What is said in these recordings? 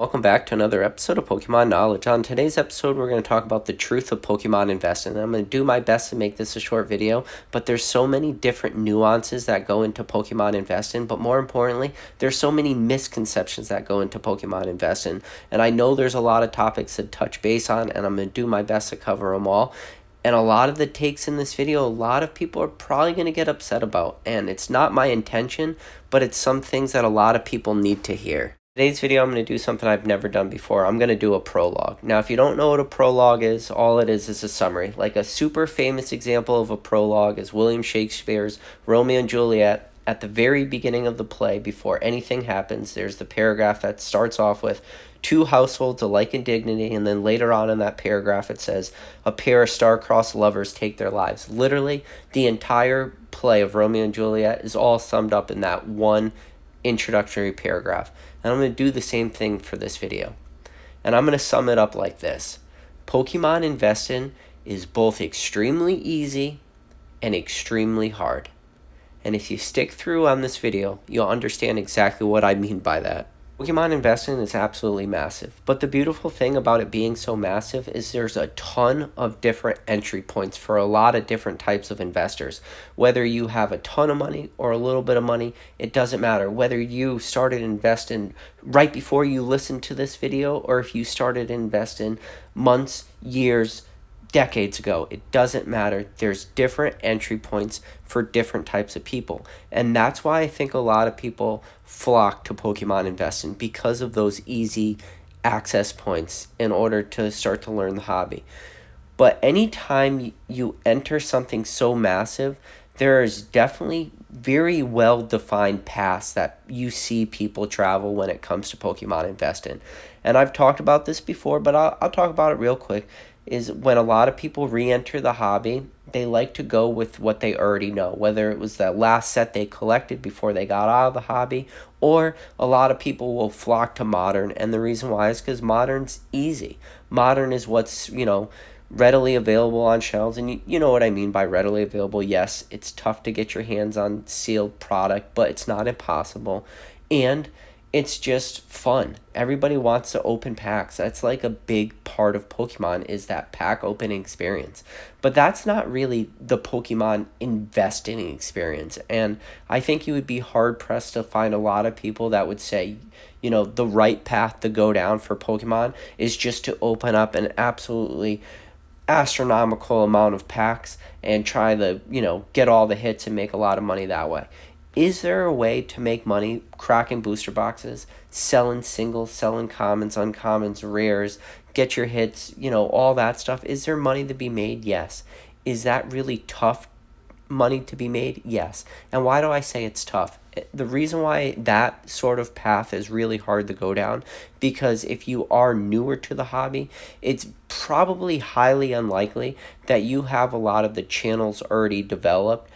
Welcome back to another episode of Pokemon Knowledge. On today's episode, we're going to talk about the truth of Pokemon investing. I'm going to do my best to make this a short video, but there's so many different nuances that go into Pokemon investing, but more importantly, there's so many misconceptions that go into Pokemon investing. And I know there's a lot of topics to touch base on, and I'm going to do my best to cover them all. And a lot of the takes in this video, a lot of people are probably going to get upset about, and it's not my intention, but it's some things that a lot of people need to hear. Today's video, I'm going to do something I've never done before. I'm going to do a prologue. Now, if you don't know what a prologue is, all it is a summary. Like a super famous example of a prologue is William Shakespeare's Romeo and Juliet. At the very beginning of the play, before anything happens, there's the paragraph that starts off with two households alike in dignity, and then later on in that paragraph it says a pair of star-crossed lovers take their lives. Literally, the entire play of Romeo and Juliet is all summed up in that one introductory paragraph. And I'm going to do the same thing for this video. And I'm going to sum it up like this. Pokemon investing is both extremely easy and extremely hard. And if you stick through on this video, you'll understand exactly what I mean by that. Pokemon investing is absolutely massive, but the beautiful thing about it being so massive is there's a ton of different entry points for a lot of different types of investors. Whether you have a ton of money or a little bit of money, it doesn't matter. Whether you started investing right before you listened to this video or if you started investing months, years, decades ago, it doesn't matter. There's different entry points for different types of people, and that's why I think a lot of people flock to Pokemon investing, because of those easy access points in order to start to learn the hobby. But anytime you enter something so massive, there is definitely very well defined paths that you see people travel when it comes to Pokemon investing. And I've talked about this before, but I'll talk about it real quick. Is when a lot of people re-enter the hobby, they like to go with what they already know, whether it was that last set they collected before they got out of the hobby, or a lot of people will flock to modern. And the reason why is because modern's easy. Modern is what's, readily available on shelves, and you know what I mean by readily available. Yes, it's tough to get your hands on sealed product, but it's not impossible, and it's just fun. Everybody wants to open packs. That's like a big part of Pokemon, is that pack opening experience. But that's not really the Pokemon investing experience. And I think you would be hard pressed to find a lot of people that would say, the right path to go down for Pokemon is just to open up an absolutely astronomical amount of packs and try to, get all the hits and make a lot of money that way. Is there a way to make money cracking booster boxes, selling singles, selling commons, uncommons, rares, get your hits, all that stuff? Is there money to be made? Yes. Is that really tough money to be made? Yes. And why do I say it's tough? The reason why that sort of path is really hard to go down, because if you are newer to the hobby, it's probably highly unlikely that you have a lot of the channels already developed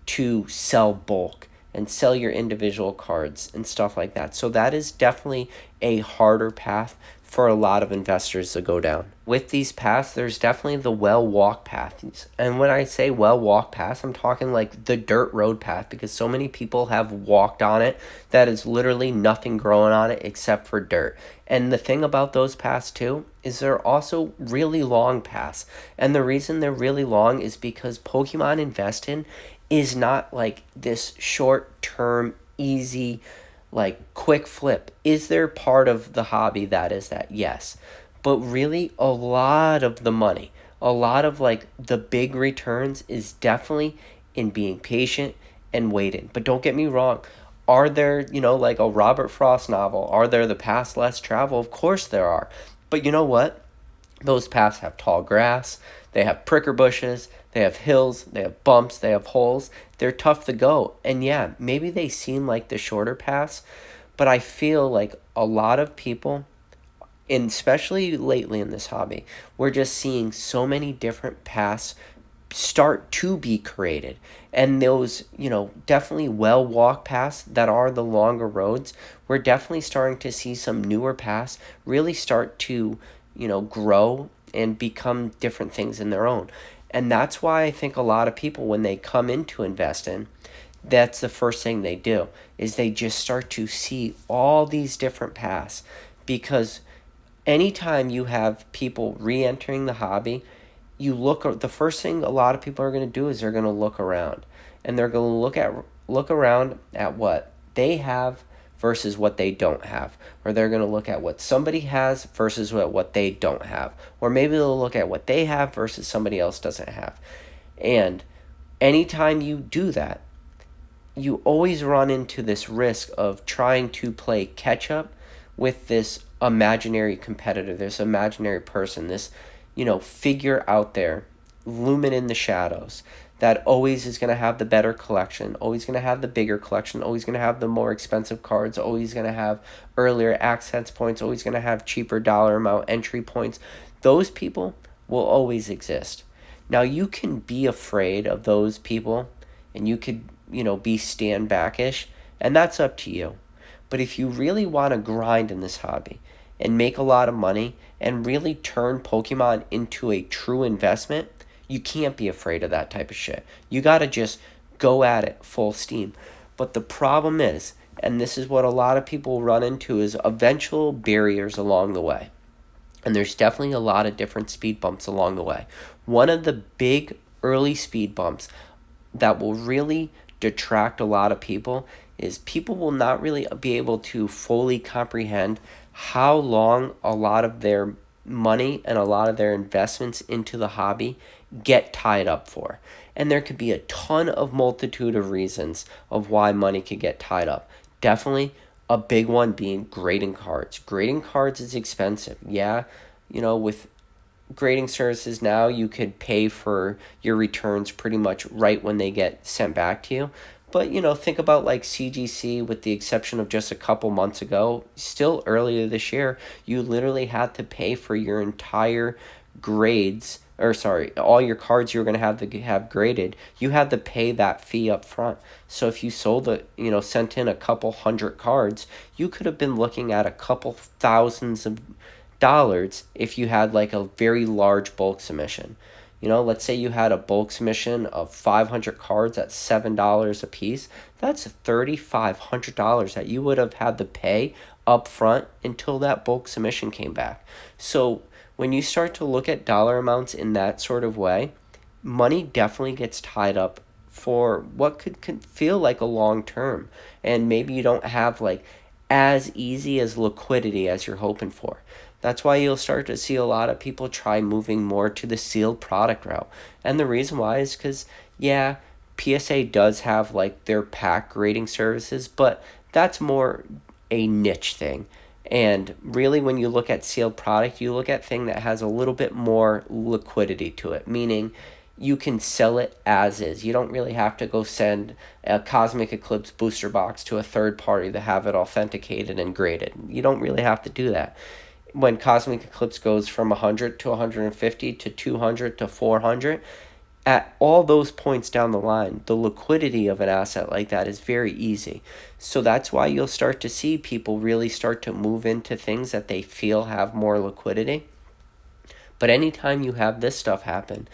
to sell bulk and sell your individual cards and stuff like that. So that is definitely a harder path for a lot of investors to go down. With these paths, there's definitely the well-walked paths. And when I say well-walked paths, I'm talking like the dirt road path, because so many people have walked on it that is literally nothing growing on it except for dirt. And the thing about those paths too is they're also really long paths. And the reason they're really long is because Pokemon investing is not like this short-term, easy, like quick flip. Is there part of the hobby that is that? Yes. But really, a lot of the money, a lot of like the big returns is definitely in being patient and waiting. But don't get me wrong. Are there, like a Robert Frost novel, are there the paths less travel? Of course there are. But you know what? Those paths have tall grass, they have pricker bushes, they have hills, they have bumps, they have holes. They're tough to go. And yeah, maybe they seem like the shorter paths, but I feel like a lot of people, and especially lately in this hobby, we're just seeing so many different paths start to be created. And those, definitely well-walked paths that are the longer roads, we're definitely starting to see some newer paths really start to, grow and become different things in their own. And that's why I think a lot of people, when they come into investing, that's the first thing they do, is they just start to see all these different paths because anytime you have people re-entering the hobby, the first thing a lot of people are going to do is they're going to look around, and they're going to look around at what they have versus what they don't have, or they're going to look at what somebody has versus what they don't have, or maybe they'll look at what they have versus somebody else doesn't have. And anytime you do that, you always run into this risk of trying to play catch up with this imaginary competitor, this imaginary person, this, figure out there, looming in the shadows, that always is going to have the better collection, always going to have the bigger collection, always going to have the more expensive cards, always going to have earlier access points, always going to have cheaper dollar amount entry points. Those people will always exist. Now, you can be afraid of those people, and you could, be stand backish, and that's up to you. But if you really want to grind in this hobby and make a lot of money and really turn Pokemon into a true investment, you can't be afraid of that type of shit. You got to just go at it full steam. But the problem is, and this is what a lot of people run into, is eventual barriers along the way. And there's definitely a lot of different speed bumps along the way. One of the big early speed bumps that will really detract a lot of people is people will not really be able to fully comprehend how long a lot of their money and a lot of their investments into the hobby get tied up for. And there could be a ton of multitude of reasons of why money could get tied up. Definitely a big one being grading cards. Grading cards is expensive. Yeah, with grading services now, you could pay for your returns pretty much right when they get sent back to you. But, think about like CGC, with the exception of just a couple months ago, still earlier this year, you literally had to pay for your entire grades, or sorry, all your cards you were going to have graded. You had to pay that fee up front. So if you sent in a couple hundred cards, you could have been looking at a couple thousands of dollars if you had like a very large bulk submission. Let's say you had a bulk submission of 500 cards at $7 a piece. That's $3,500 that you would have had to pay up front until that bulk submission came back. So when you start to look at dollar amounts in that sort of way, money definitely gets tied up for what could feel like a long term. And maybe you don't have like as easy as liquidity as you're hoping for. That's why you'll start to see a lot of people try moving more to the sealed product route. And the reason why is because, yeah, PSA does have like their pack grading services, but that's more a niche thing. And really, when you look at sealed product, you look at thing that has a little bit more liquidity to it, meaning you can sell it as is. You don't really have to go send a Cosmic Eclipse booster box to a third party to have it authenticated and graded. You don't really have to do that. When Cosmic Eclipse goes from 100 to 150 to 200 to 400, at all those points down the line, the liquidity of an asset like that is very easy. So that's why you'll start to see people really start to move into things that they feel have more liquidity. But anytime you have this stuff happen,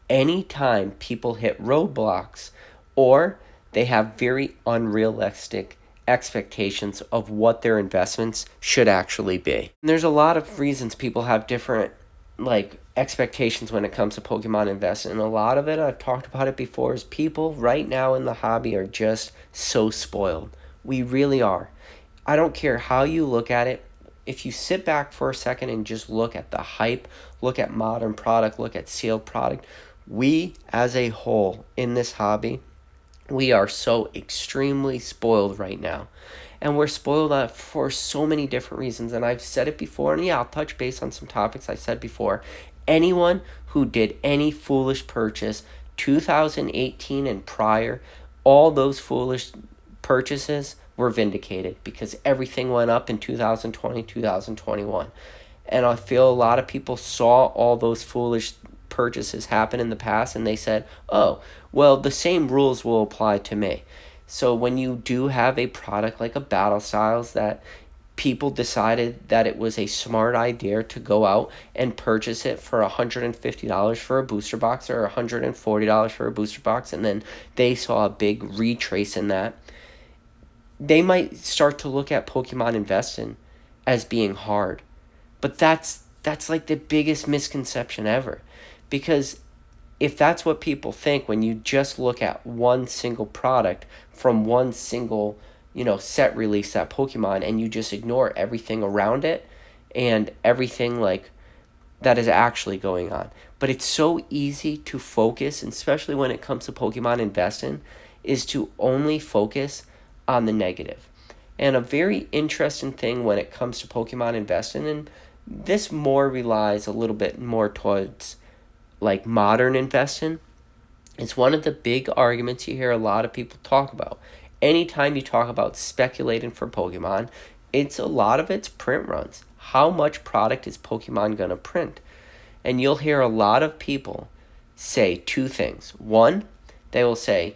anytime people hit roadblocks, or they have very unrealistic expectations of what their investments should actually be. And there's a lot of reasons people have different expectations when it comes to Pokemon investing. And a lot of it, I've talked about it before, is people right now in the hobby are just so spoiled. We really are. I don't care how you look at it. If you sit back for a second and just look at the hype, look at modern product, look at sealed product, we as a whole in this hobby, we are so extremely spoiled right now. And we're spoiled for so many different reasons. And I've said it before, and yeah, I'll touch base on some topics I said before. Anyone who did any foolish purchase, 2018 and prior, all those foolish purchases were vindicated because everything went up in 2020, 2021. And I feel a lot of people saw all those foolish purchases happen in the past and they said, oh, well, the same rules will apply to me. So when you do have a product like a Battle Styles that people decided that it was a smart idea to go out and purchase it for $150 for a booster box or $140 for a booster box, and then they saw a big retrace in that, they might start to look at Pokemon investing as being hard. But that's like the biggest misconception ever. Because if that's what people think when you just look at one single product from one single, set release, that Pokemon, and you just ignore everything around it and everything like that is actually going on. But it's so easy to focus, and especially when it comes to Pokemon investing, is to only focus on the negative. And a very interesting thing when it comes to Pokemon investing, and this more relies a little bit more towards like modern investing. It's one of the big arguments you hear a lot of people talk about. Anytime you talk about speculating for Pokemon, it's a lot of it's print runs. How much product is Pokemon going to print? And you'll hear a lot of people say two things. One, they will say,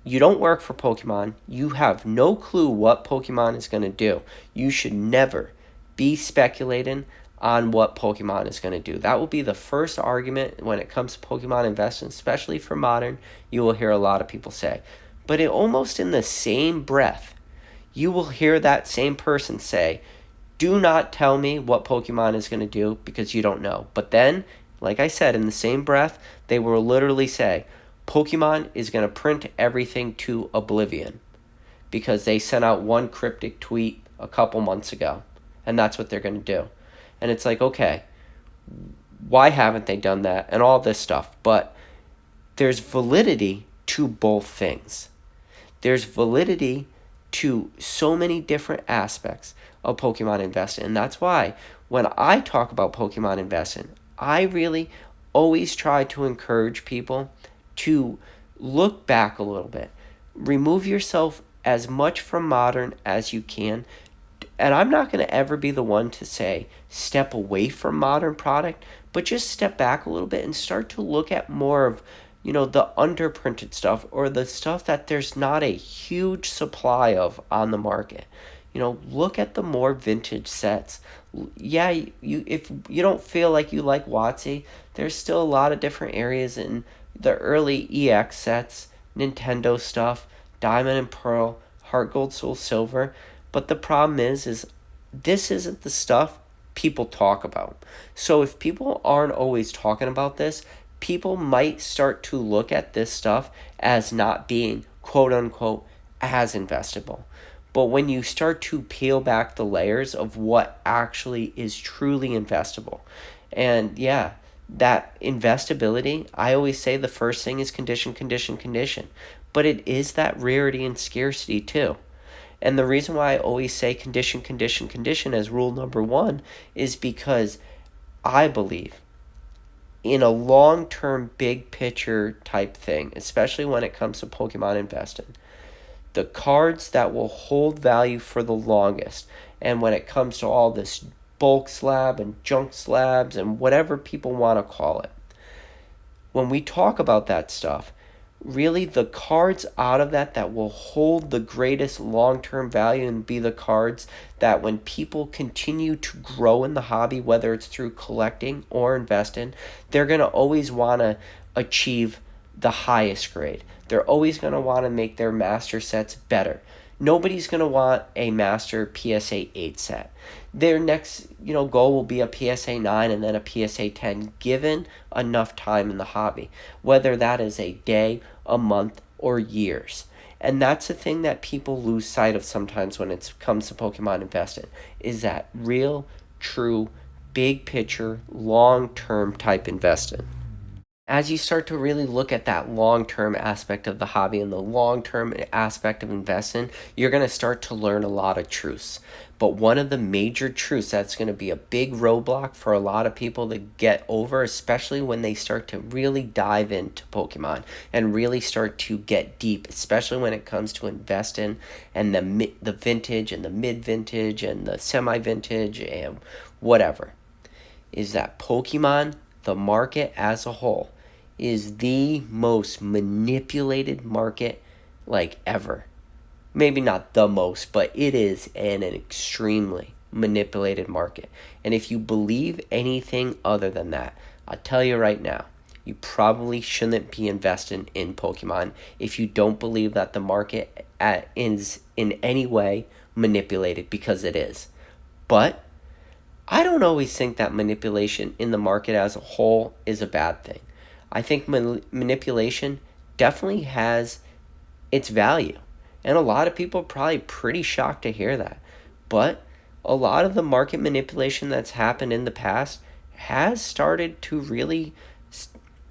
you don't work for Pokemon. You have no clue what Pokemon is going to do. You should never be speculating on what Pokemon is going to do. That will be the first argument when it comes to Pokemon investing, especially for modern, you will hear a lot of people say. But almost in the same breath, you will hear that same person say, do not tell me what Pokemon is going to do because you don't know. But then, like I said, in the same breath, they will literally say, Pokemon is going to print everything to oblivion because they sent out one cryptic tweet a couple months ago, and that's what they're going to do. And it's like, okay, why haven't they done that and all this stuff? But there's validity to both things. There's validity to so many different aspects of Pokemon investing. And that's why when I talk about Pokemon investing, I really always try to encourage people to look back a little bit. Remove yourself as much from modern as you can. And I'm not going to ever be the one to say step away from modern product, but just step back a little bit and start to look at more of, the underprinted stuff or the stuff that there's not a huge supply of on the market. Look at the more vintage sets. Yeah, if you don't feel like you like WotC, there's still a lot of different areas in the early EX sets, Nintendo stuff, Diamond and Pearl, Heart Gold, Soul Silver. But the problem is this isn't the stuff people talk about. So if people aren't always talking about this, people might start to look at this stuff as not being quote unquote as investable. But when you start to peel back the layers of what actually is truly investable, and yeah, that investability, I always say the first thing is condition, condition, condition. But it is that rarity and scarcity too. And the reason why I always say condition, condition, condition as rule number one is because I believe in a long-term big picture type thing, especially when it comes to Pokemon investing. The cards that will hold value for the longest, and when it comes to all this bulk slab and junk slabs and whatever people want to call it, when we talk about that stuff, really the cards out of that will hold the greatest long-term value and be the cards that when people continue to grow in the hobby, whether it's through collecting or investing, they're going to always want to achieve the highest grade. They're always going to want to make their master sets better. Nobody's going to want a master PSA 8 set. Their next, goal will be a PSA 9 and then a PSA 10 given enough time in the hobby, whether that is a day, a month, or years. And that's the thing that people lose sight of sometimes when it comes to Pokemon investing, is that real, true, big picture, long-term type investing. As you start to really look at that long-term aspect of the hobby and the long-term aspect of investing, you're going to start to learn a lot of truths. But one of the major truths that's going to be a big roadblock for a lot of people to get over, especially when they start to really dive into Pokemon and really start to get deep, especially when it comes to investing and the vintage and the mid-vintage and the semi-vintage and whatever, is that Pokemon, the market as a whole, is the most manipulated market like ever. Maybe not the most, but it is an extremely manipulated market. And if you believe anything other than that, I'll tell you right now, you probably shouldn't be investing in Pokemon if you don't believe that the market is in any way manipulated, because it is. But I don't always think that manipulation in the market as a whole is a bad thing. I think manipulation definitely has its value. And a lot of people are probably pretty shocked to hear that. But a lot of the market manipulation that's happened in the past has started to really,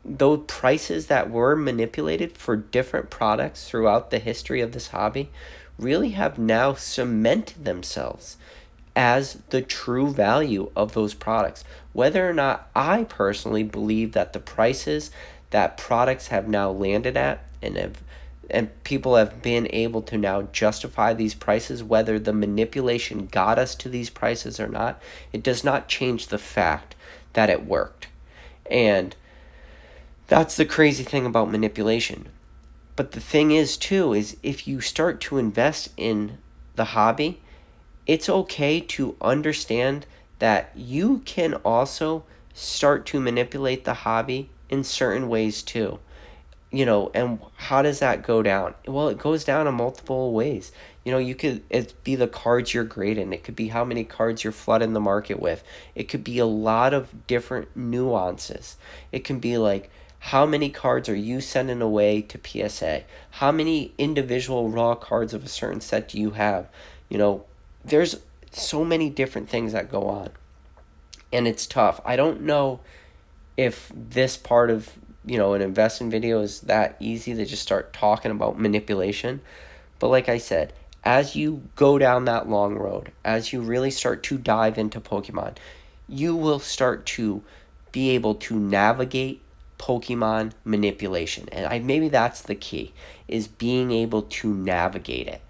those prices that were manipulated for different products throughout the history of this hobby really have now cemented themselves as the true value of those products. Whether or not I personally believe that the prices that products have now landed at and people have been able to now justify these prices, whether the manipulation got us to these prices or not, it does not change the fact that it worked. And that's the crazy thing about manipulation. But the thing is, too, is if you start to invest in the hobby, it's okay to understand that you can also start to manipulate the hobby in certain ways too. And how does that go down? Well, it goes down in multiple ways. It be the cards you're grading. It could be how many cards you're flooding the market with. It could be a lot of different nuances. It can be like, how many cards are you sending away to PSA? How many individual raw cards of a certain set do you have? There's so many different things that go on. And it's tough. I don't know if this part of, an investing video is that easy to just start talking about manipulation. But like I said, as you go down that long road, as you really start to dive into Pokemon, you will start to be able to navigate Pokemon manipulation. And maybe that's the key, is being able to navigate it.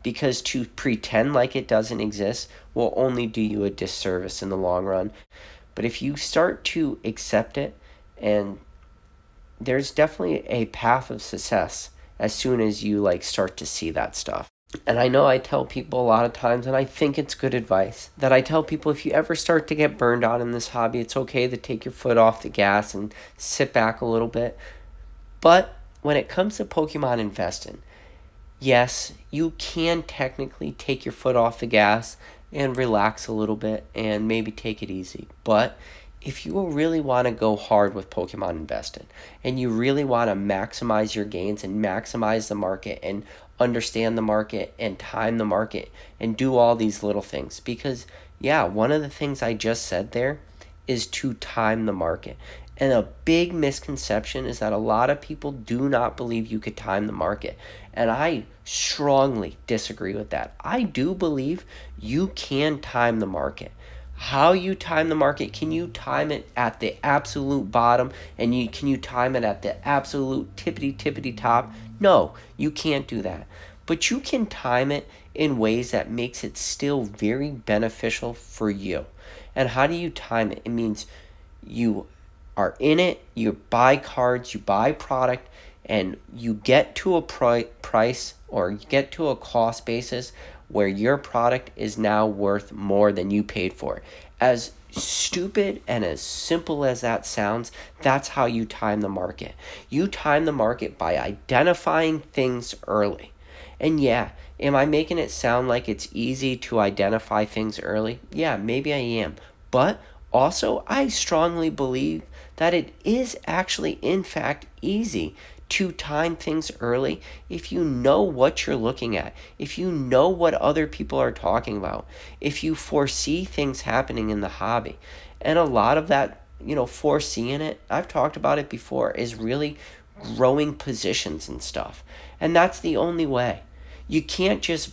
Because to pretend like it doesn't exist will only do you a disservice in the long run. But if you start to accept it, and there's definitely a path of success as soon as you start to see that stuff. And I know I tell people a lot of times, and I think it's good advice, that I tell people, if you ever start to get burned out in this hobby, it's okay to take your foot off the gas and sit back a little bit. But when it comes to Pokemon investing, yes, you can technically take your foot off the gas and relax a little bit and maybe take it easy. But if you really want to go hard with Pokemon investing and you really want to maximize your gains and maximize the market and understand the market and time the market and do all these little things, because one of the things I just said there is to time the market. And a big misconception is that a lot of people do not believe you could time the market. And I strongly disagree with that. I do believe you can time the market. How you time the market, can you time it at the absolute bottom and can you time it at the absolute tippity top? No, you can't do that. But you can time it in ways that makes it still very beneficial for you. And how do you time it? It means you are in it, you buy cards, you buy product, and you get to a price or you get to a cost basis where your product is now worth more than you paid for it. As stupid and as simple as that sounds, that's how you time the market. You time the market by identifying things early. And am I making it sound like it's easy to identify things early? Yeah, maybe I am. But also, I strongly believe that it is actually, in fact, easy to time things early if you know what you're looking at, if you know what other people are talking about, if you foresee things happening in the hobby. And a lot of that, foreseeing it, I've talked about it before, is really growing positions and stuff. And that's the only way. You can't just,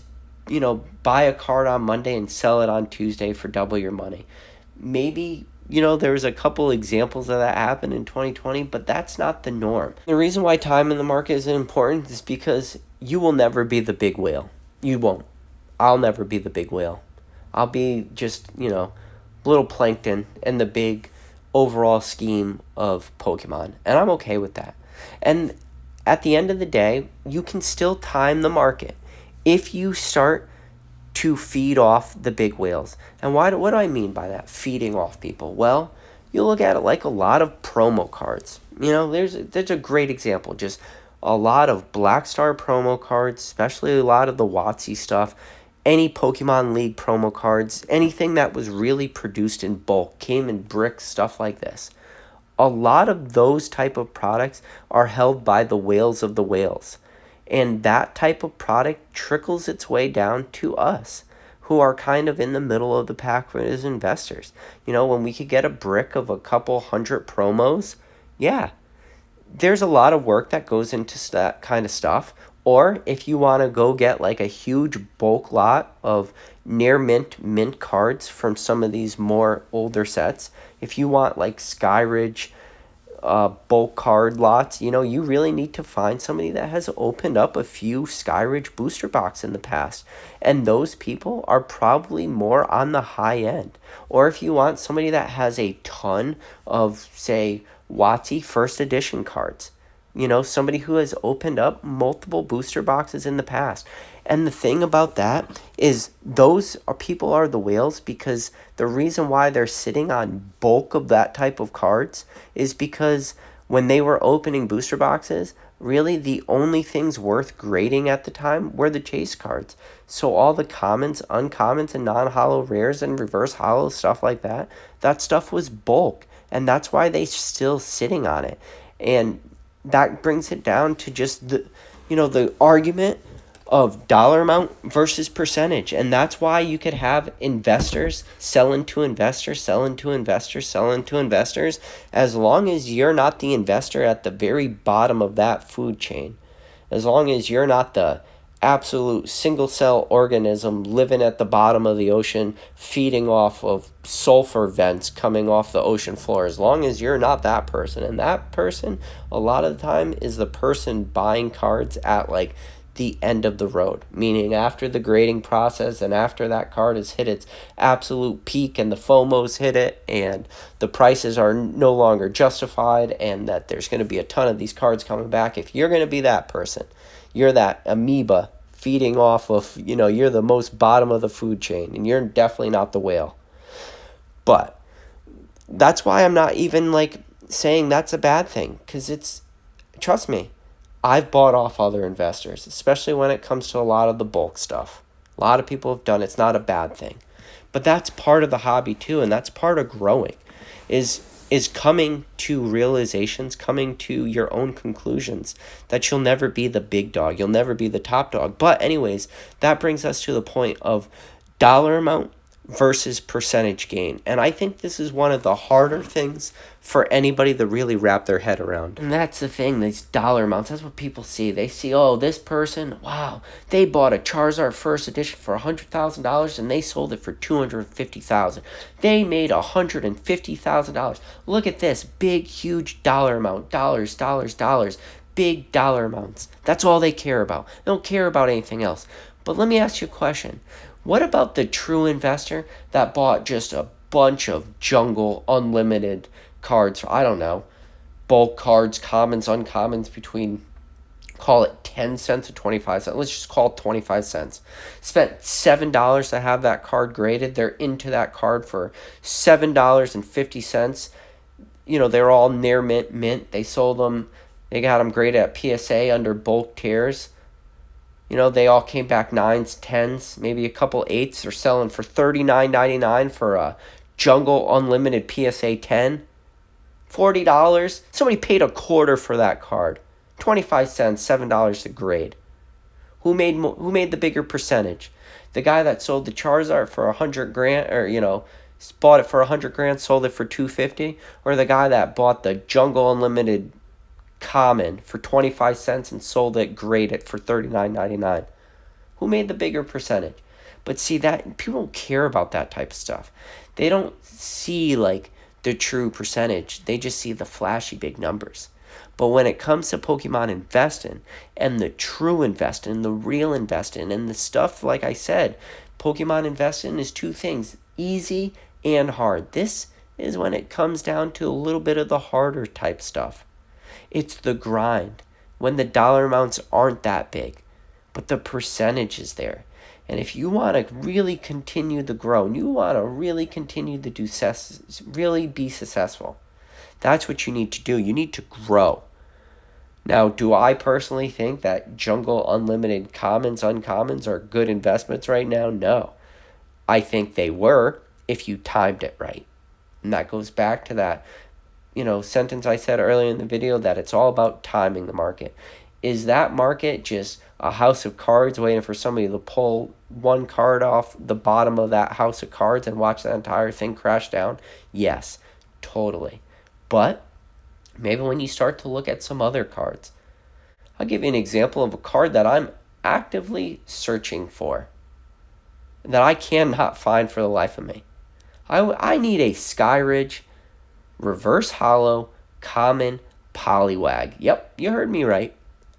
buy a card on Monday and sell it on Tuesday for double your money. Maybe there's a couple examples of that happen in 2020, but that's not the norm. The reason why time in the market is important is because you will never be the big whale. You won't. I'll never be the big whale. I'll be just, little plankton in the big overall scheme of Pokemon, and I'm okay with that. And at the end of the day, you can still time the market if you start to feed off the big whales. And what do I mean by that, feeding off people? Well, you look at it like a lot of promo cards. There's a great example. Just a lot of Black Star promo cards, especially a lot of the WotC stuff. any Pokemon League promo cards, anything that was really produced in bulk, came in bricks, stuff like this. A lot of those type of products are held by the whales of the whales. And that type of product trickles its way down to us, who are kind of in the middle of the pack as investors. When we could get a brick of a couple hundred promos, yeah, there's a lot of work that goes into that kind of stuff. Or if you want to go get like a huge bulk lot of near mint cards from some of these more older sets, if you want like Skyridge bulk card lots, you really need to find somebody that has opened up a few Skyridge booster box in the past. And those people are probably more on the high end. Or if you want somebody that has a ton of, say, WotC first edition cards, somebody who has opened up multiple booster boxes in the past. And the thing about that is people are the whales, because the reason why they're sitting on bulk of that type of cards is because when they were opening booster boxes, really the only things worth grading at the time were the chase cards. So all the commons, uncommons, and non-holo rares and reverse holo stuff like that, that stuff was bulk. And that's why they're still sitting on it. And that brings it down to just the argument of dollar amount versus percentage. And that's why you could have investors selling to investors, selling to investors, selling to investors, as long as you're not the investor at the very bottom of that food chain. As long as you're not the absolute single cell organism living at the bottom of the ocean, feeding off of sulfur vents coming off the ocean floor. As long as you're not that person. And that person, a lot of the time, is the person buying cards at like the end of the road, meaning after the grading process and after that card has hit its absolute peak and the FOMO's hit it and the prices are no longer justified and that there's going to be a ton of these cards coming back. If you're going to be that person, you're that amoeba feeding off of, you're the most bottom of the food chain, and you're definitely not the whale. But that's why I'm not even like saying that's a bad thing, because trust me, I've bought off other investors, especially when it comes to a lot of the bulk stuff. A lot of people have done it. It's not a bad thing. But that's part of the hobby too, and that's part of growing, is coming to realizations, coming to your own conclusions that you'll never be the big dog. You'll never be the top dog. But anyways, that brings us to the point of dollar amount versus percentage gain. And I think this is one of the harder things for anybody to really wrap their head around. And that's the thing, these dollar amounts, that's what people see. They see, oh, this person, wow, they bought a Charizard first edition for $100,000 and they sold it for $250,000. They made $150,000. Look at this big, huge dollar amount, dollars, big dollar amounts. That's all they care about. They don't care about anything else. But let me ask you a question. What about the true investor that bought just a bunch of jungle unlimited cards for, I don't know, bulk cards, commons, uncommons, between, call it 10 cents to 25 cents. Let's just call it 25 cents. Spent $7 to have that card graded. They're into that card for $7.50. They're all near mint. They sold them. They got them graded at PSA under bulk tiers. They all came back 9s, 10s, maybe a couple 8s. They're selling for $39.99 for a Jungle Unlimited PSA 10. $40. Somebody paid a quarter for that card. 25 cents, $7 to grade. Who made the bigger percentage? The guy that sold the Charizard for $100,000, or bought it for $100,000, sold it for $250, or the guy that bought the Jungle Unlimited common for 25 cents and sold it graded for $39.99. Who made the bigger percentage? But see, that people don't care about that type of stuff. They don't see like the true percentage. They just see the flashy big numbers. But when it comes to Pokemon investing and the true investing, the real investing, and the stuff, like I said, Pokemon investing is two things, easy and hard. This is when it comes down to a little bit of the harder type stuff. It's the grind, when the dollar amounts aren't that big, but the percentage is there. And if you want to really continue to grow, and you want to really continue to really be successful, that's what you need to do. You need to grow. Now, do I personally think that Jungle Unlimited Commons, Uncommons are good investments right now? No. I think they were if you timed it right. And that goes back to that, sentence I said earlier in the video that it's all about timing the market. Is that market just a house of cards waiting for somebody to pull one card off the bottom of that house of cards and watch that entire thing crash down? Yes, totally. But maybe when you start to look at some other cards, I'll give you an example of a card that I'm actively searching for that I cannot find for the life of me. I need a Skyridge reverse hollow common polywag. Yep, you heard me right.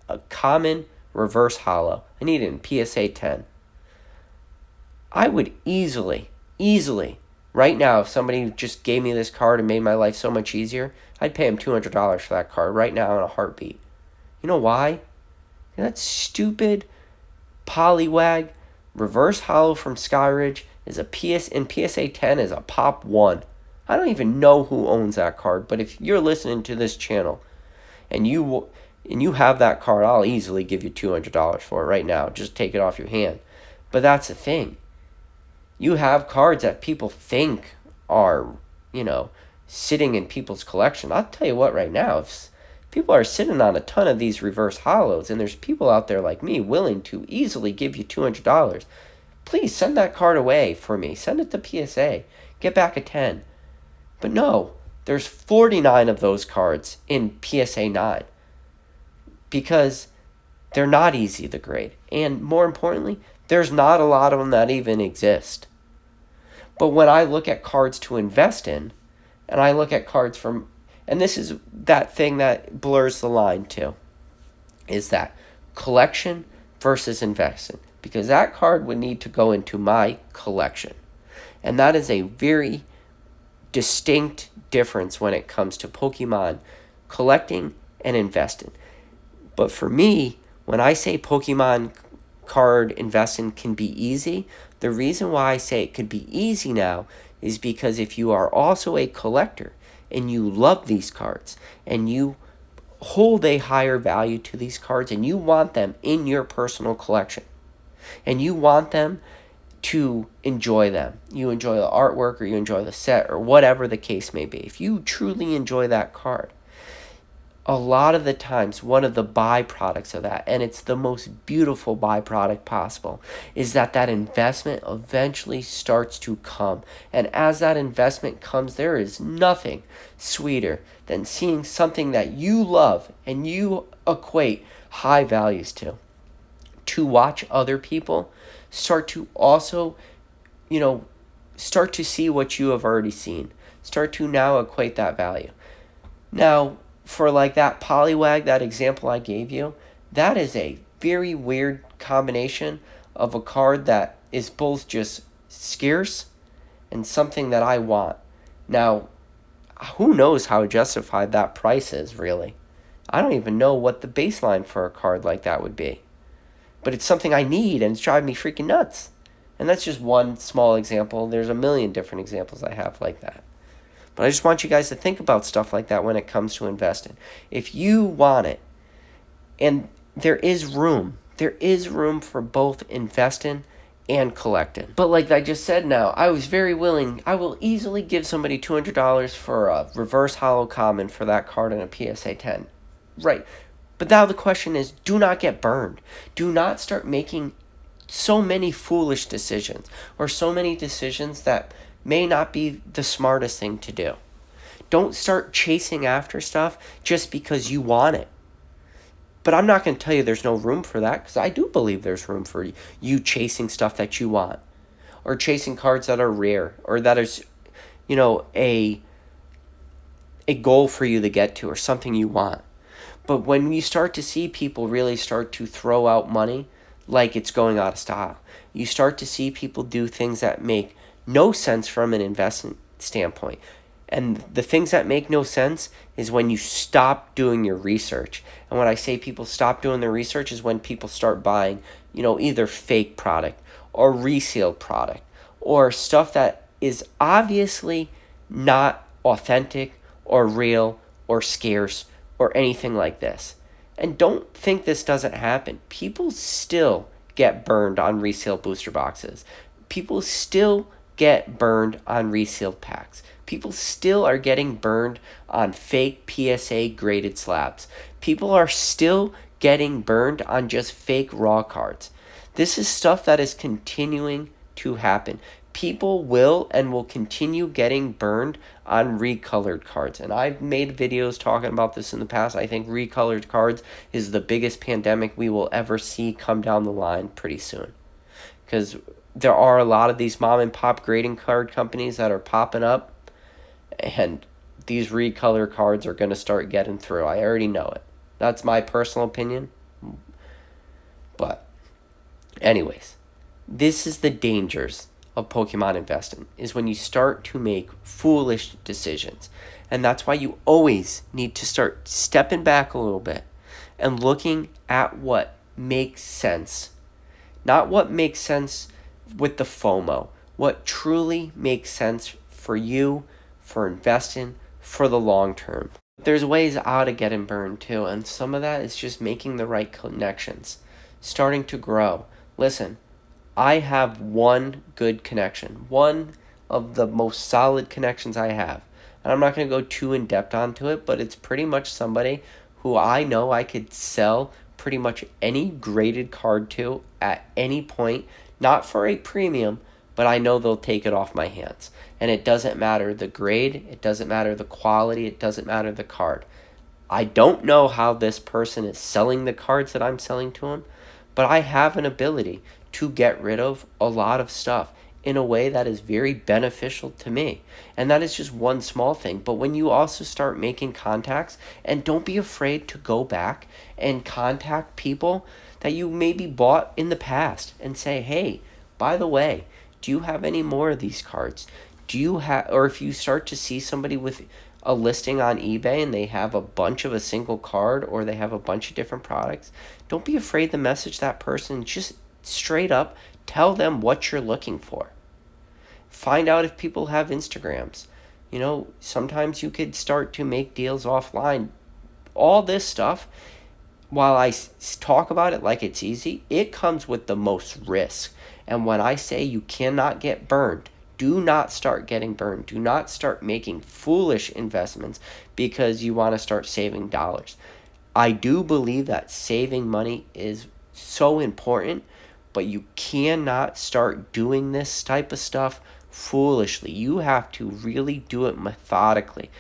A common reverse hollow. I need it in PSA 10. I would easily, right now, if somebody just gave me this card and made my life so much easier, I'd pay him $200 for that card right now in a heartbeat. You know why? That stupid polywag reverse hollow from Skyridge is in PSA 10 is a pop 1. I don't even know who owns that card, but if you're listening to this channel and you have that card, I'll easily give you $200 for it right now. Just take it off your hand. But that's the thing. You have cards that people think are, sitting in people's collection. I'll tell you what right now, if people are sitting on a ton of these reverse hollows and there's people out there like me willing to easily give you $200, please send that card away for me. Send it to PSA. Get back a 10. But no, there's 49 of those cards in PSA 9 because they're not easy to grade. And more importantly, there's not a lot of them that even exist. But when I look at cards to invest in, and I look at cards from, and this is that thing that blurs the line too, is that collection versus investing. Because that card would need to go into my collection. And that is a very distinct difference when it comes to Pokemon collecting and investing. But for me, when I say Pokemon card investing can be easy, the reason why I say it could be easy now is because if you are also a collector and you love these cards and you hold a higher value to these cards and you want them in your personal collection and you want them to enjoy them. You enjoy the artwork or you enjoy the set or whatever the case may be. If you truly enjoy that card, a lot of the times one of the byproducts of that, and it's the most beautiful byproduct possible, is that investment eventually starts to come. And as that investment comes, there is nothing sweeter than seeing something that you love and you equate high values to watch other people start to also, start to see what you have already seen. Start to now equate that value. Now, for like that polywag, that example I gave you, that is a very weird combination of a card that is both just scarce and something that I want. Now, who knows how justified that price is, really? I don't even know what the baseline for a card like that would be. But it's something I need, and it's driving me freaking nuts. And that's just one small example. There's a million different examples I have like that. But I just want you guys to think about stuff like that when it comes to investing. If you want it, and there is room for both investing and collecting. But like I just said now, I was very willing. I will easily give somebody $200 for a reverse hollow common for that card in a PSA 10. Right. But now the question is, do not get burned. Do not start making so many foolish decisions or so many decisions that may not be the smartest thing to do. Don't start chasing after stuff just because you want it. But I'm not going to tell you there's no room for that, because I do believe there's room for you chasing stuff that you want, or chasing cards that are rare, or that is, a goal for you to get to, or something you want. But when you start to see people really start to throw out money like it's going out of style, you start to see people do things that make no sense from an investment standpoint. And the things that make no sense is when you stop doing your research. And when I say people stop doing their research is when people start buying, either fake product or resale product or stuff that is obviously not authentic or real or scarce or anything like this. And don't think this doesn't happen. People still get burned on resale booster boxes. People still get burned on resealed packs. People still are getting burned on fake PSA graded slabs. People are still getting burned on just fake raw cards. This is stuff that is continuing to happen. People will and will continue getting burned on recolored cards. And I've made videos talking about this in the past. I think recolored cards is the biggest pandemic we will ever see come down the line pretty soon. Because there are a lot of these mom and pop grading card companies that are popping up, and these recolor cards are going to start getting through. I already know it. That's my personal opinion. But anyways, this is the dangers of Pokemon investing, is when you start to make foolish decisions. And that's why you always need to start stepping back a little bit and looking at what makes sense. Not what makes sense with the FOMO. What truly makes sense for you, for investing, for the long term. There's ways out of getting burned too, and some of that is just making the right connections. Starting to grow. Listen, I have one good connection. One of the most solid connections I have. And I'm not going to go too in depth onto it, but it's pretty much somebody who I know I could sell pretty much any graded card to at any point. Not for a premium, but I know they'll take it off my hands. And it doesn't matter the grade, it doesn't matter the quality, it doesn't matter the card. I don't know how this person is selling the cards that I'm selling to them, but I have an ability to get rid of a lot of stuff in a way that is very beneficial to me. And that is just one small thing. But when you also start making contacts, and don't be afraid to go back and contact people that you maybe bought in the past and say, hey, by the way, do you have any more of these cards? Do you have, or if you start to see somebody with a listing on eBay and they have a bunch of a single card, or they have a bunch of different products, don't be afraid to message that person. Just straight up tell them what you're looking for. Find out if people have Instagrams. You know, sometimes you could start to make deals offline. All this stuff, while I talk about it like it's easy, it comes with the most risk. And when I say you cannot get burned, do not start getting burned. Do not start making foolish investments because you want to start saving dollars. I do believe that saving money is so important, but you cannot start doing this type of stuff foolishly. You have to really do it methodically.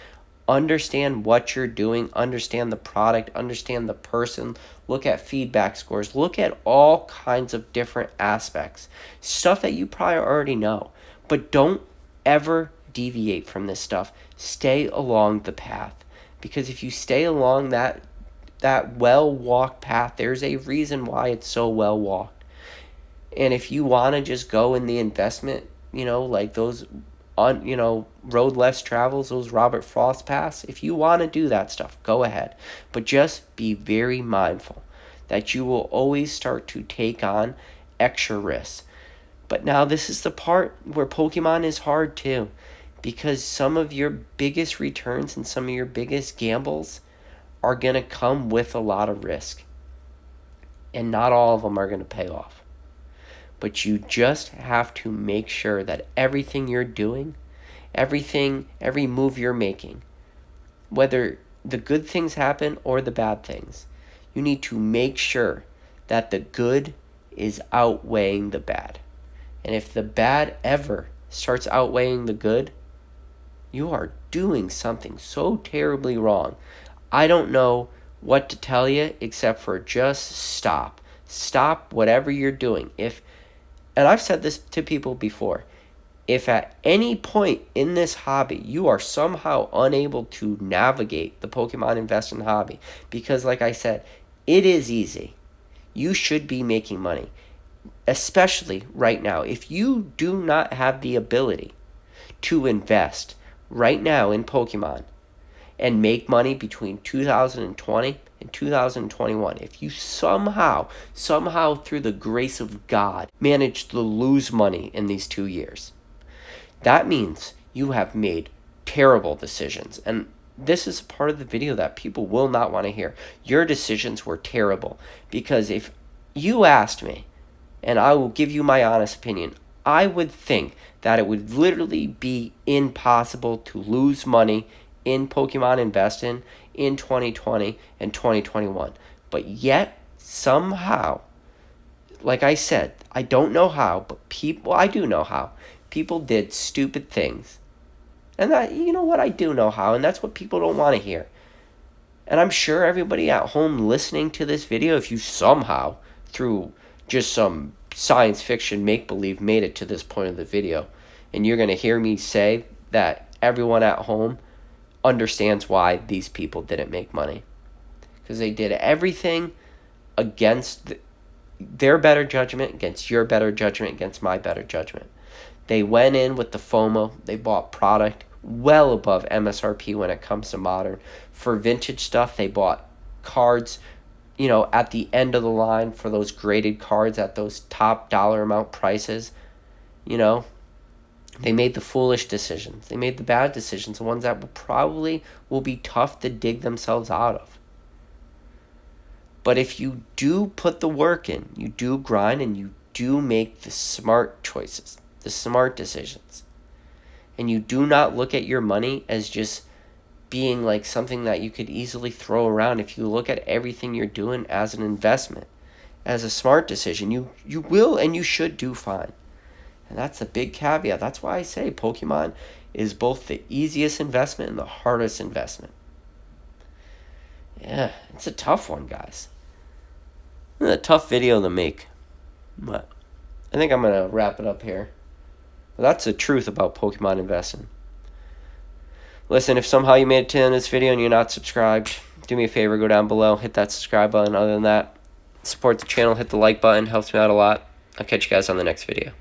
Understand what you're doing, understand the product, understand the person, look at feedback scores, look at all kinds of different aspects, stuff that you probably already know. But don't ever deviate from this stuff. Stay along the path, because if you stay along that well-walked path, there's a reason why it's so well-walked. And if you want to just go in the investment, like those road less travels, those Robert Frost paths, if you want to do that stuff, go ahead. But just be very mindful that you will always start to take on extra risks. But now this is the part where Pokemon is hard too, because some of your biggest returns and some of your biggest gambles are going to come with a lot of risk. And not all of them are going to pay off. But you just have to make sure that everything you're doing, every move you're making, whether the good things happen or the bad things, you need to make sure that the good is outweighing the bad. And if the bad ever starts outweighing the good, you are doing something so terribly wrong. I don't know what to tell you except for just stop. Stop whatever you're doing. And I've said this to people before, if at any point in this hobby you are somehow unable to navigate the Pokemon investing hobby, because like I said, it is easy. You should be making money, especially right now. If you do not have the ability to invest right now in Pokemon and make money between 2020 and 2021, if you somehow through the grace of God manage to lose money in these 2 years, that means you have made terrible decisions. And this is a part of the video that people will not want to hear. Your decisions were terrible. Because if you asked me, and I will give you my honest opinion, I would think that it would literally be impossible to lose money in Pokemon investing in 2020 and 2021. But yet, somehow, like I said, I don't know how, but I do know how. People did stupid things. And you know what, I do know how, and that's what people don't want to hear. And I'm sure everybody at home listening to this video, if you somehow, through just some science fiction make-believe, made it to this point of the video, and you're going to hear me say that everyone at home understands why these people didn't make money. Because they did everything against their better judgment, against your better judgment, against my better judgment. They went in with the FOMO. They bought product well above MSRP when it comes to modern. For vintage stuff, they bought cards, at the end of the line for those graded cards at those top dollar amount prices. They made the foolish decisions. They made the bad decisions, the ones that will be tough to dig themselves out of. But if you do put the work in, you do grind, and you do make the smart choices, the smart decisions, and you do not look at your money as just being like something that you could easily throw around, if you look at everything you're doing as an investment, as a smart decision, you will and you should do fine. And that's a big caveat. That's why I say Pokemon is both the easiest investment and the hardest investment. Yeah, it's a tough one, guys. It's a tough video to make. But I think I'm going to wrap it up here. But that's the truth about Pokemon investing. Listen, if somehow you made it to the end of this video and you're not subscribed, do me a favor, go down below, hit that subscribe button. Other than that, support the channel, hit the like button, helps me out a lot. I'll catch you guys on the next video.